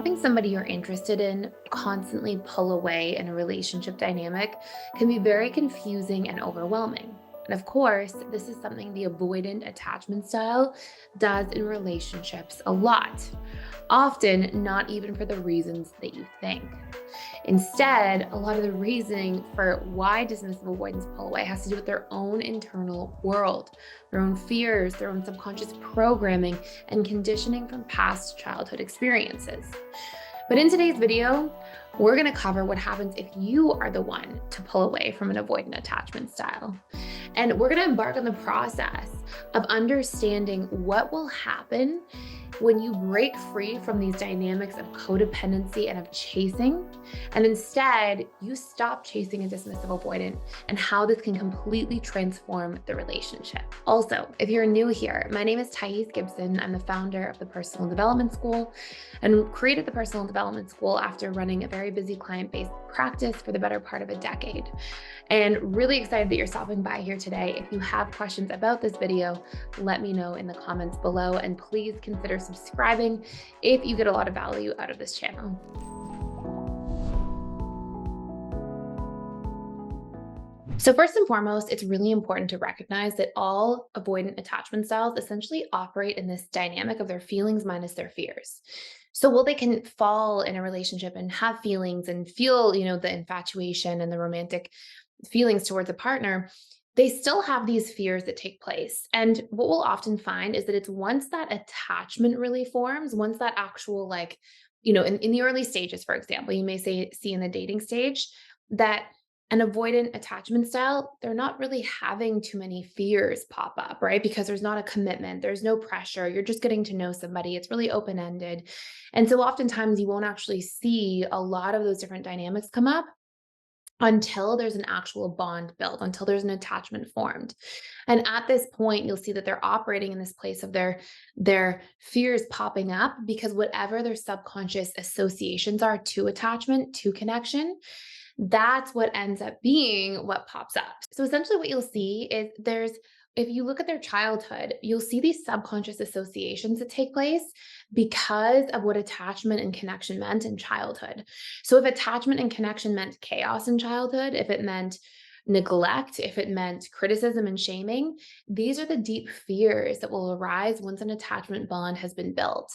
Having somebody you're interested in constantly pull away in a relationship dynamic can be very confusing and overwhelming. And of course, this is something the avoidant attachment style does in relationships a lot, often not even for the reasons that you think. Instead, a lot of the reasoning for why dismissive avoidance pull away has to do with their own internal world, their own fears, their own subconscious programming, and conditioning from past childhood experiences. But in today's video, we're going to cover what happens if you are the one to pull away from an avoidant attachment style. And we're going to embark on the process of understanding what will happen when you break free from these dynamics of codependency and of chasing, and instead you stop chasing a dismissive avoidant, and how this can completely transform the relationship. Also, if you're new here, my name is Gibson. I'm the founder of the Personal Development School and created the Personal Development School after running a very busy client-based practice for the better part of a decade. And really excited that you're stopping by here today. If you have questions about this video, let me know in the comments below, and please consider subscribing if you get a lot of value out of this channel. So first and foremost, it's really important to recognize that all avoidant attachment styles essentially operate in this dynamic of their feelings minus their fears. So while they can fall in a relationship and have feelings and feel, the infatuation and the romantic feelings towards a partner, they still have these fears that take place. And what we'll often find is that it's once that attachment really forms, once that actual, in the early stages, for example, you may see in the dating stage that an avoidant attachment style, they're not really having too many fears pop up, right? Because there's not a commitment, there's no pressure. You're just getting to know somebody. It's really open-ended. And so oftentimes you won't actually see a lot of those different dynamics come up until there's an actual bond built, until there's an attachment formed. And at this point, you'll see that they're operating in this place of their fears popping up because whatever their subconscious associations are to attachment, to connection, that's what ends up being what pops up. So essentially what you'll see is if you look at their childhood, you'll see these subconscious associations that take place because of what attachment and connection meant in childhood. So if attachment and connection meant chaos in childhood, if it meant neglect, if it meant criticism and shaming, these are the deep fears that will arise once an attachment bond has been built.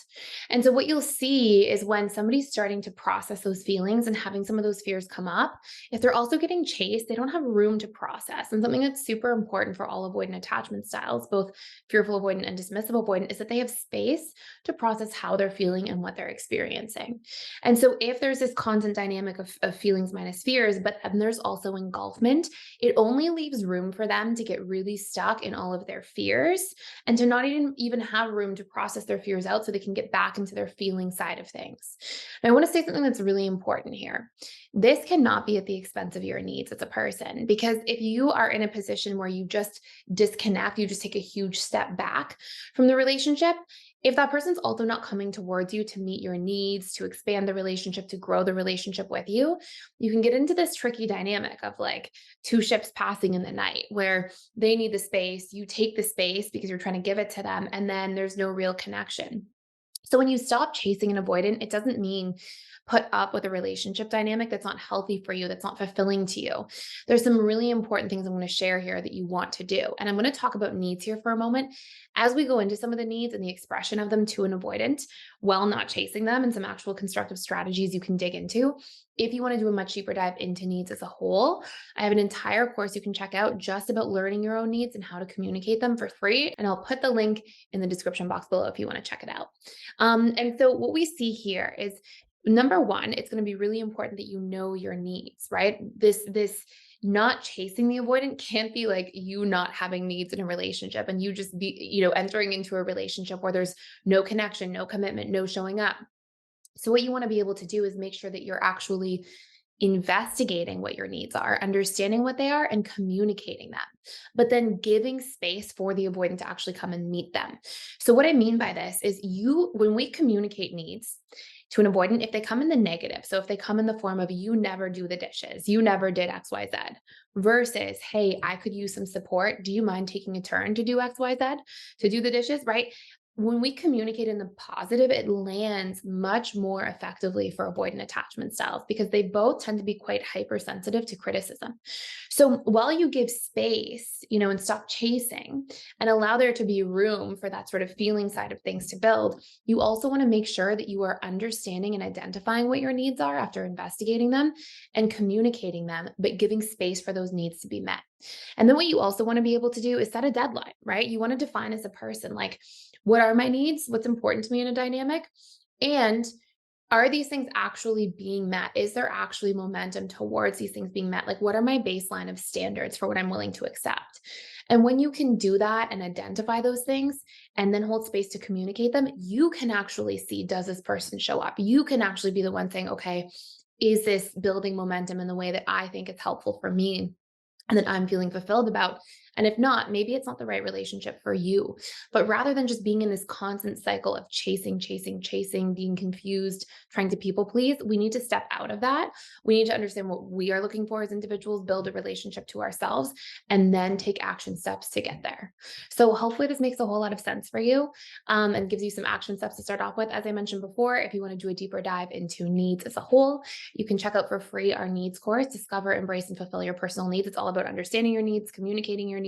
And so what you'll see is when somebody's starting to process those feelings and having some of those fears come up, if they're also getting chased, they don't have room to process. And something that's super important for all avoidant attachment styles, both fearful avoidant and dismissive avoidant, is that they have space to process how they're feeling and what they're experiencing. And so if there's this constant dynamic of feelings minus fears, but then there's also engulfment, it only leaves room for them to get really stuck in all of their fears and to not even have room to process their fears out so they can get back into their feeling side of things. And I want to say something that's really important here. This cannot be at the expense of your needs as a person, because if you are in a position where you just disconnect, you just take a huge step back from the relationship, if that person's also not coming towards you to meet your needs, to expand the relationship, to grow the relationship with you, you can get into this tricky dynamic of like two ships passing in the night where they need the space, you take the space because you're trying to give it to them, and then there's no real connection. So when you stop chasing and avoidant, it doesn't mean put up with a relationship dynamic that's not healthy for you, that's not fulfilling to you. There's some really important things I'm going to share here that you want to do. And I'm going to talk about needs here for a moment. As we go into some of the needs and the expression of them to an avoidant, while not chasing them, and some actual constructive strategies you can dig into. If you want to do a much deeper dive into needs as a whole, I have an entire course you can check out just about learning your own needs and how to communicate them for free. And I'll put the link in the description box below if you want to check it out. And so what we see here is, number one, it's going to be really important that you know your needs, right? This not chasing the avoidant can't be like you not having needs in a relationship and you just be, entering into a relationship where there's no connection, no commitment, no showing up. So what you want to be able to do is make sure that you're actually investigating what your needs are, understanding what they are, and communicating them, but then giving space for the avoidant to actually come and meet them. So what I mean by this is when we communicate needs to an avoidant, if they come in the negative, so if they come in the form of you never do the dishes, you never did XYZ, versus, hey, I could use some support. Do you mind taking a turn to do XYZ, to do the dishes, right? When we communicate in the positive, it lands much more effectively for avoidant attachment styles because they both tend to be quite hypersensitive to criticism. So while you give space, and stop chasing and allow there to be room for that sort of feeling side of things to build, you also want to make sure that you are understanding and identifying what your needs are after investigating them and communicating them, but giving space for those needs to be met. And then what you also want to be able to do is set a deadline, right? You want to define as a person, like, what are my needs? What's important to me in a dynamic? And are these things actually being met? Is there actually momentum towards these things being met? Like, what are my baseline of standards for what I'm willing to accept? And when you can do that and identify those things and then hold space to communicate them, you can actually see, does this person show up? You can actually be the one saying, okay, is this building momentum in the way that I think it's helpful for me and that I'm feeling fulfilled about? And if not, maybe it's not the right relationship for you. But rather than just being in this constant cycle of chasing, chasing, chasing, being confused, trying to people please, we need to step out of that. We need to understand what we are looking for as individuals, build a relationship to ourselves, and then take action steps to get there. So hopefully this makes a whole lot of sense for you, and gives you some action steps to start off with. As I mentioned before, if you want to do a deeper dive into needs as a whole, you can check out for free our needs course, Discover, Embrace, and Fulfill Your Personal Needs. It's all about understanding your needs, communicating your needs.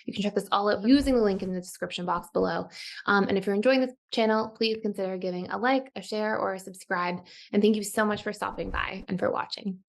You can check this all out using the link in the description box below. And if you're enjoying this channel, please consider giving a like, a share, or a subscribe. And thank you so much for stopping by and for watching.